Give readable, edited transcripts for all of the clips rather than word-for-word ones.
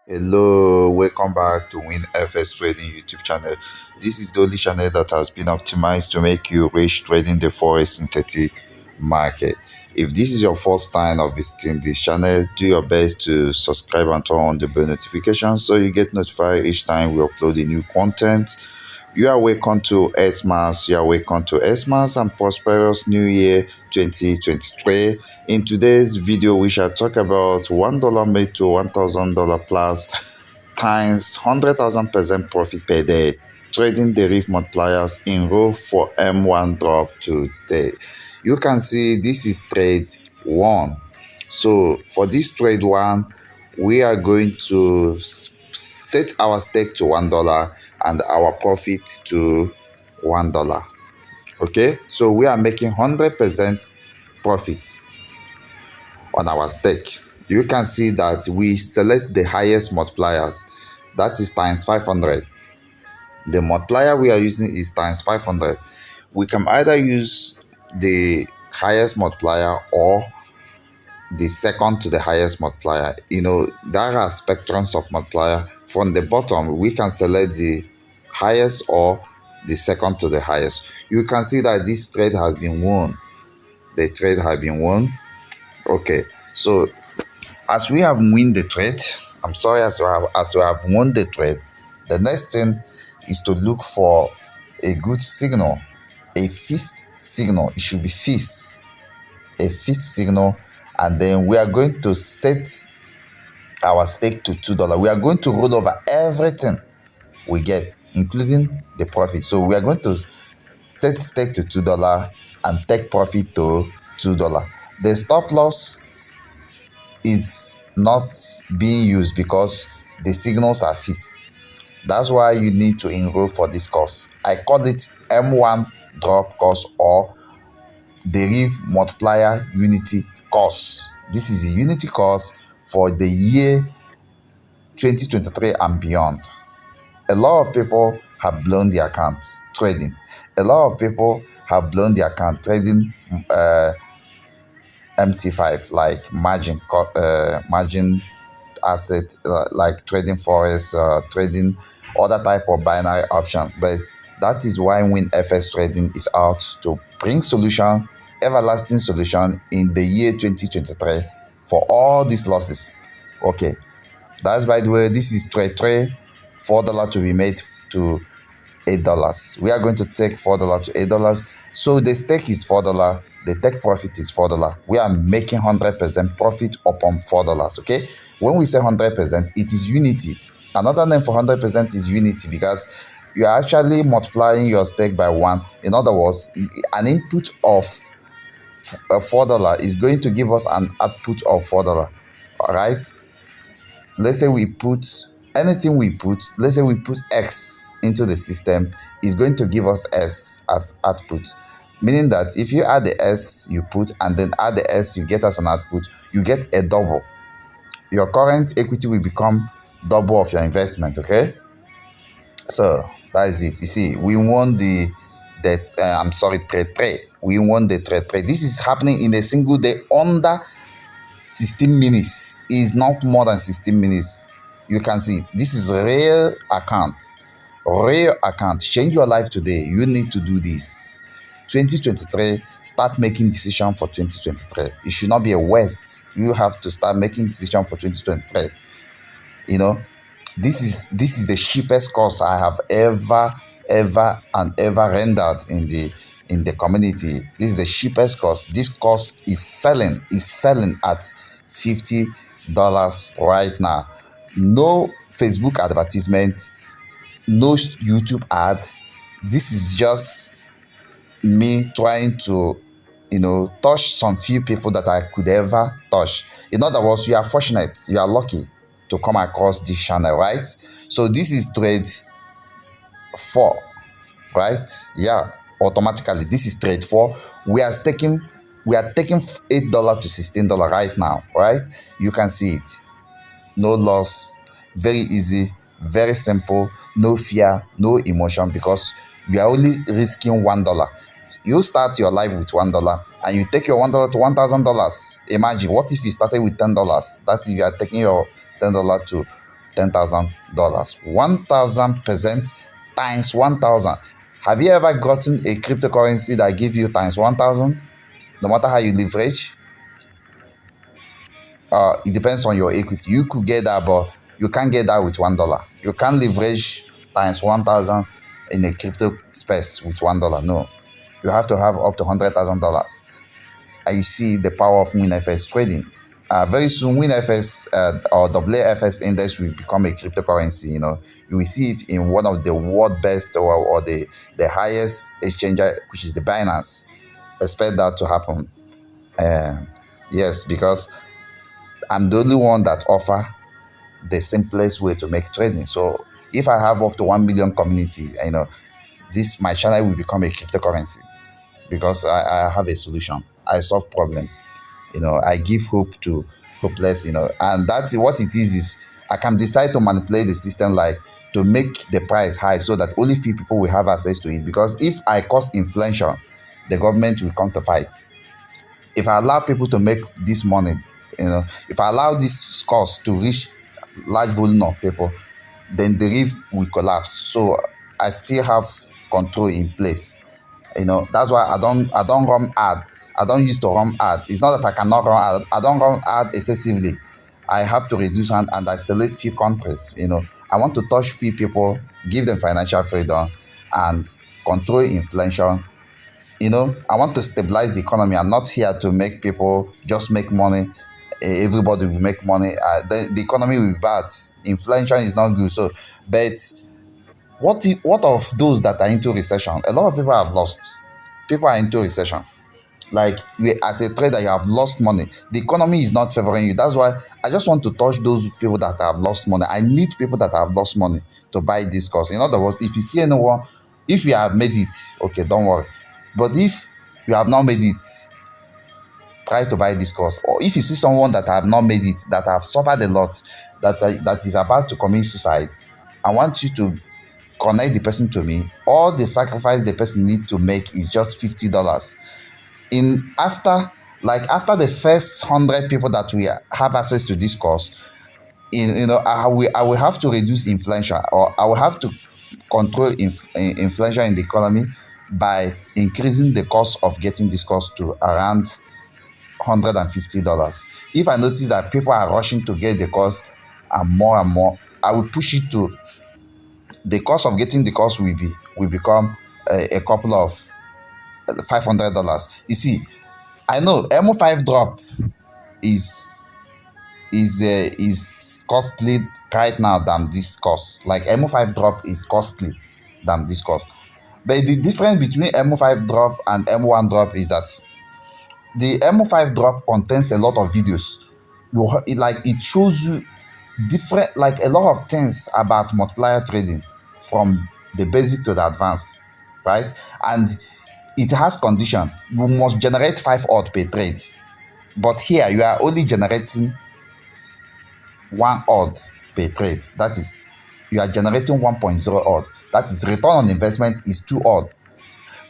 Hello, welcome back to WINFX Trading YouTube channel. This is the only channel that has been optimized to make you rich trading the Forex synthetic market. If this is your first time of visiting this channel, do your best to subscribe and turn on the bell notification so you get notified each time we upload a new content. You are welcome to Xmas. You are welcome to Xmas and prosperous New Year 2023. In today's video, we shall talk about $1 made to $1,000 plus times 100,000% profit per day. Trading Deriv multipliers enroll for M1DROP today. You can see this is trade 1. So for this trade 1, we are going to set our stake to $1 and our profit to $1. Okay, so we are making 100% profit on our stake. You can see that we select the highest multipliers, that is times 500. The multiplier we are using is times 500. We can either use the highest multiplier or the second to the highest multiplier. There are spectrums of multiplier. From the bottom, we can select the highest or the second to the highest. You can see that this trade has been won. The trade has been won. Okay, so as we have won the trade, as we have won the trade, the next thing is to look for a good signal, a fixed signal. It should be fixed, a fixed signal, and then we are going to set our stake to $2. We are going to roll over everything we get, including the profit. So we are going to set stake to $2 and take profit to $2. The stop loss is not being used because the signals are fixed. That's why you need to enroll for this course. I call it M1DROP course or Deriv multiplier unity course. This is a unity course for the year 2023 and beyond. A lot of people have blown their account trading. A lot of people have blown their account trading MT5, like margin asset, like trading Forex, trading other type of binary options. But that is why WINFX Trading is out to bring solution, everlasting solution in the year 2023 for all these losses. Okay, that's, by the way, this is trade $4 to be made to $8. We are going to take $4 to $8. So the stake is $4. The take profit is $4. We are making 100% profit upon $4. Okay. When we say 100%, it is unity. Another name for 100% is unity because you are actually multiplying your stake by 1. In other words, an input of $4 is going to give us an output of $4. All right. Let's say we put anything we put, let's say we put X into the system, is going to give us S as output. Meaning that if you add the S you put and then add the S you get as an output, you get a double. Your current equity will become double of your investment, okay? So that is it. You see, we won trade trade. We won the trade trade. This is happening in a single day under 16 minutes. Is not more than 16 minutes. You can see it. This is a real account. Real account. Change your life today. You need to do this. 2023, start making decision for 2023. It should not be a waste. You have to start making decision for 2023. This is the cheapest course I have ever rendered in the community. This is the cheapest course. This course is selling at $50 right now. No Facebook advertisement, no YouTube ad. This is just me trying to touch some few people that I could ever touch. In other words, you are fortunate, you are lucky to come across this channel, right? So this is trade 4, right? Yeah, automatically this is trade 4. We are taking $8 to $16 right now, right? You can see it. No loss, very easy, very simple, no fear, no emotion, because we are only risking $1. You start your life with $1 and you take your $1 to $1,000. Imagine, what if you started with $10? That is, you are taking your $10 to $10,000. 1,000% times 1,000. Have you ever gotten a cryptocurrency that give you times 1,000? No matter how you leverage, it depends on your equity. You could get that, but you can't get that with $1. You can't leverage times 1,000 in a crypto space with $1. No, you have to have up to $100,000. And you see the power of WINFX trading. Very soon, WINFX or WFX index will become a cryptocurrency. You will see it in one of the world best or the highest exchanger, which is the Binance. Expect that to happen. Yes, because I'm the only one that offer the simplest way to make trading. So if I have up to 1 million community, this my channel will become a cryptocurrency because I have a solution. I solve problem. I give hope to hopeless. And that's what it is I can decide to manipulate the system, like to make the price high so that only few people will have access to it. Because if I cause inflation, the government will come to fight. If I allow people to make this money, if I allow this cost to reach large volume of people, then Deriv will collapse. So I still have control in place. That's why I don't run ads. I don't used to run ads. It's not that I cannot run ads. I don't run ads excessively. I have to reduce and I select few countries. I want to touch few people, give them financial freedom, and control inflation. I want to stabilize the economy. I'm not here to make people just make money. Everybody will make money. The economy will be bad. Inflation is not good. So, but what of those that are into recession? A lot of people have lost. People are into recession. Like as a trader, you have lost money. The economy is not favoring you. That's why I just want to touch those people that have lost money. I need people that have lost money to buy this course. In other words, if you see anyone, if you have made it, okay, don't worry. But if you have not made it, try to buy this course. Or if you see someone that have not made it, that have suffered a lot, that is about to commit suicide, I want you to connect the person to me. All the sacrifice the person need to make is just $50. After the first 100 people that we have access to this course, I will have to reduce inflation, or I will have to control inflation in the economy by increasing the cost of getting this course to around $150. If I notice that people are rushing to get the course and more, I will push it to the cost of getting the course will become a couple of $500. You see, I know M1DROP is costly right now than this course. Like M1DROP is costly than this course. But the difference between M1DROP and M1DROP is that the M1DROP contains a lot of videos. It shows you different, like a lot of things about multiplier trading, from the basic to the advanced, right? And it has condition. You must generate 5 odd per trade. But here you are only generating 1 odd per trade. That is, you are generating 1.0 odd. That is, return on investment is 2 odd.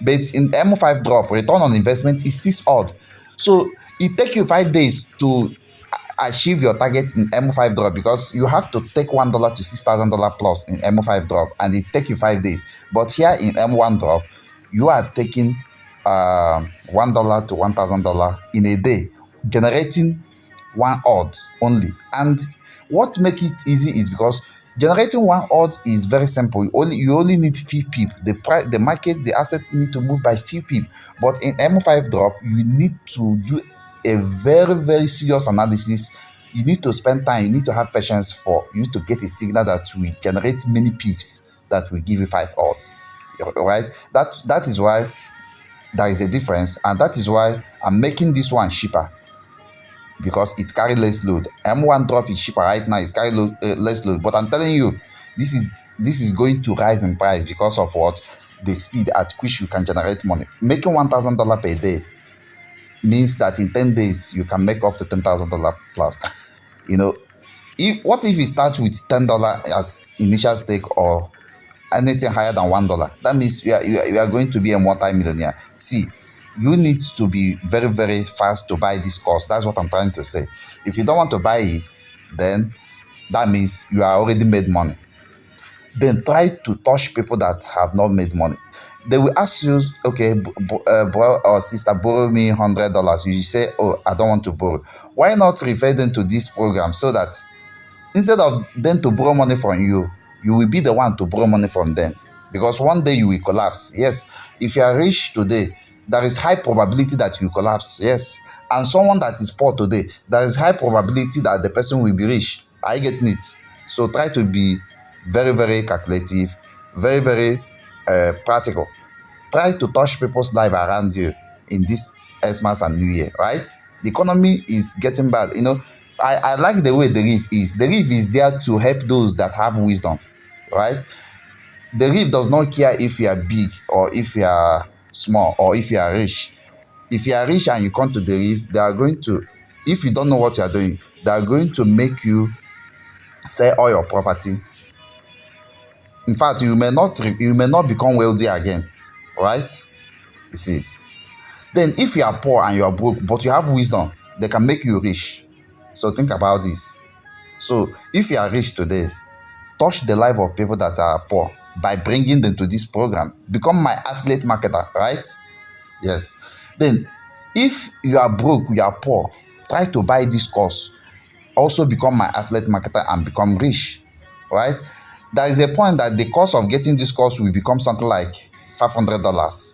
But in M1DROP, return on investment is 6 odd. So it takes you 5 days to achieve your target in M1DROP, because you have to take $1 to $6,000 plus in M1DROP, and it takes you 5 days. But here in M1DROP, you are taking $1 to $1,000 in a day, generating 1 odd only. And what makes it easy is because generating 1 odd is very simple. You only need few pip. The market, the asset need to move by few pip. But in M1DROP, you need to do a very, very serious analysis. You need to spend time. You need to have patience for you to get a signal that will generate many pips that will give you 5 odd. Right? That is why there is a difference, and that is why I'm making this one cheaper, because it carries less load. M1DROP is cheaper right now. It carries less load. But I'm telling you, this is going to rise in price because of what? The speed at which you can generate money. Making $1,000 per day means that in 10 days you can make up to $10,000 plus. What if you start with $10 as initial stake, or anything higher than $1? That means you are going to be a multi-millionaire. See, you need to be very, very fast to buy this course. That's what I'm trying to say. If you don't want to buy it, then That means you are already made money. Then try to touch people that have not made money. They will ask you, okay, bro or sister, borrow me $100. You say, oh, I don't want to borrow. Why not refer them to this program so that instead of them to borrow money from you, you will be the one to borrow money from them. Because one day you will collapse. Yes, if you are rich today, there is high probability that you collapse. Yes, and someone that is poor today, there is high probability that the person will be rich. Are you getting it? So try to be very, very calculative, very, very practical. Try to touch people's life around you in this Xmas and New Year, right? The economy is getting bad. I like the way Deriv is. Deriv is there to help those that have wisdom, right? Deriv does not care if you are big or if you are small or if you are rich. If you are rich and you come to Deriv, they are going to, if you don't know what you are doing, they are going to make you sell all your property. In fact, you may not become wealthy again, right? You see. Then if you are poor and you are broke, but you have wisdom, they can make you rich. So think about this. So if you are rich today, touch the life of people that are poor by bringing them to this program. Become my affiliate marketer, right? Yes. Then if you are broke, you are poor, try to buy this course. Also become my affiliate marketer and become rich, right? There is a point that the cost of getting this course will become something like $500.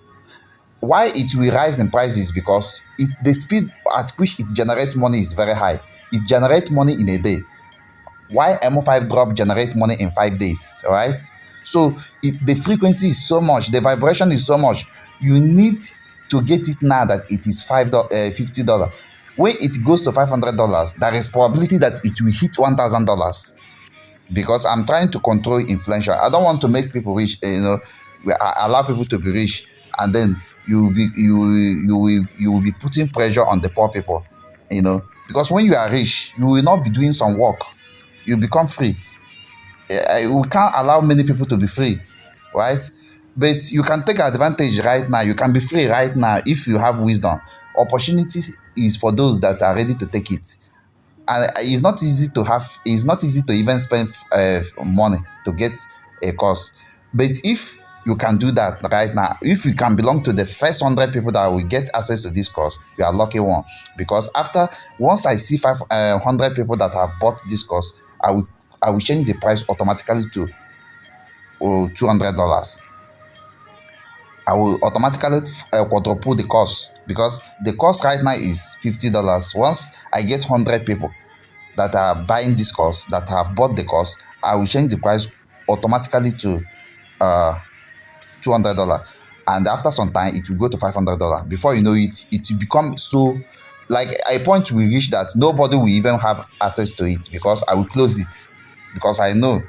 Why it will rise in price is because the speed at which it generates money is very high. It generates money in a day. Why M1DROP generate money in 5 days, right? So the frequency is so much, the vibration is so much. You need to get it now that it is $50. When it goes to $500, there is probability that it will hit $1,000. Because I'm trying to control inflation. I don't want to make people rich. Allow people to be rich, and then you will be putting pressure on the poor people. Because when you are rich, you will not be doing some work. You become free. We can't allow many people to be free, right? But you can take advantage right now. You can be free right now if you have wisdom. Opportunity is for those that are ready to take it. And it's not easy to even spend money to get a course. But if you can do that right now, if you can belong to the first 100 people that will get access to this course, you are lucky one. Because once I see 500 people that have bought this course, I will change the price automatically to $200. I will automatically quadruple the cost, because the cost right now is $50. Once I get 100 people that are buying this course, that have bought the course, I will change the price automatically to $200. And after some time, it will go to $500. Before you know it, it will become so, like a point we reach that nobody will even have access to it, because I will close it. Because I know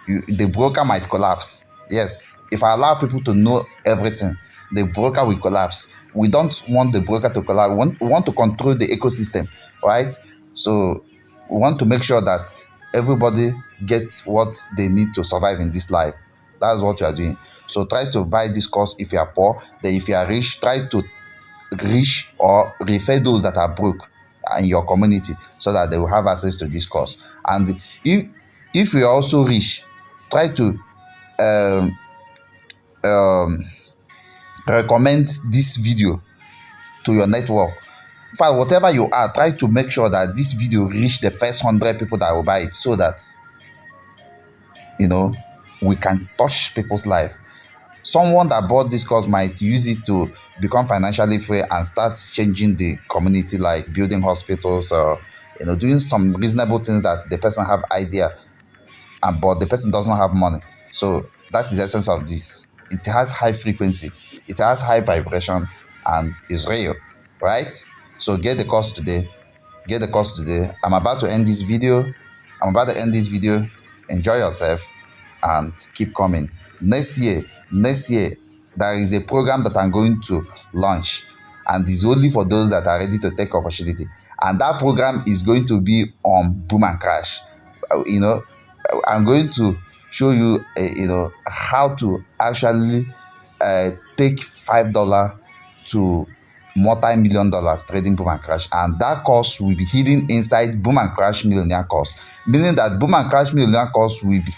the broker might collapse. Yes, if I allow people to know everything, the broker will collapse. We don't want the broker to collapse. We want to control the ecosystem, right? So we want to make sure that everybody gets what they need to survive in this life. That's what we are doing. So try to buy this course if you are poor. Then if you are rich, try to reach or refer those that are broke in your community, so that they will have access to this course. And if you are also rich, try to um, um, recommend this video to your network. In fact, whatever you are, try to make sure that this video reach the first 100 people that will buy it, so that we can touch people's life. Someone that bought this course might use it to become financially free and start changing the community, like building hospitals, or doing some reasonable things that the person have idea, but the person doesn't have money. So that is the essence of this. It has high frequency, it has high vibration, and is real, right? So get the course today. I'm about to end this video. Enjoy yourself and keep coming. Next year, there is a program that I'm going to launch, and it's only for those that are ready to take opportunity. And that program is going to be on boom and crash. I'm going to show you, how to actually take $5 to multi-million dollars trading boom and crash, and that course will be hidden inside boom and crash millionaire course, meaning that boom and crash millionaire course will be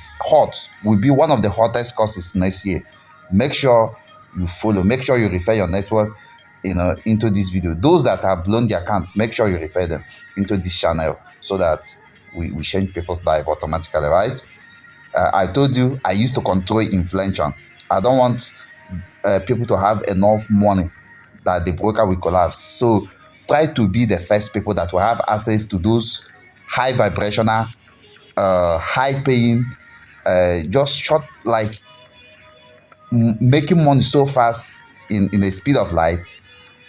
will be one of the hottest courses next year. Make sure you follow, make sure you refer your network into this video. Those that have blown their account, make sure you refer them into this channel so that we change people's life automatically, right? I told you I used to control inflation. I don't want people to have enough money that the broker will collapse. So try to be the first people that will have access to those high vibrational, high paying, just short, like making money so fast in the speed of light.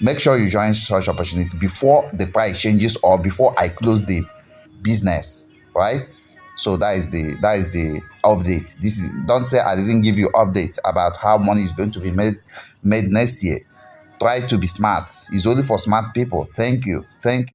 Make sure you join such opportunity before the price changes or before I close the business, right? So that is the update. This is, don't say I didn't give you updates about how money is going to be made next year. Try to be smart. It's only for smart people. Thank you.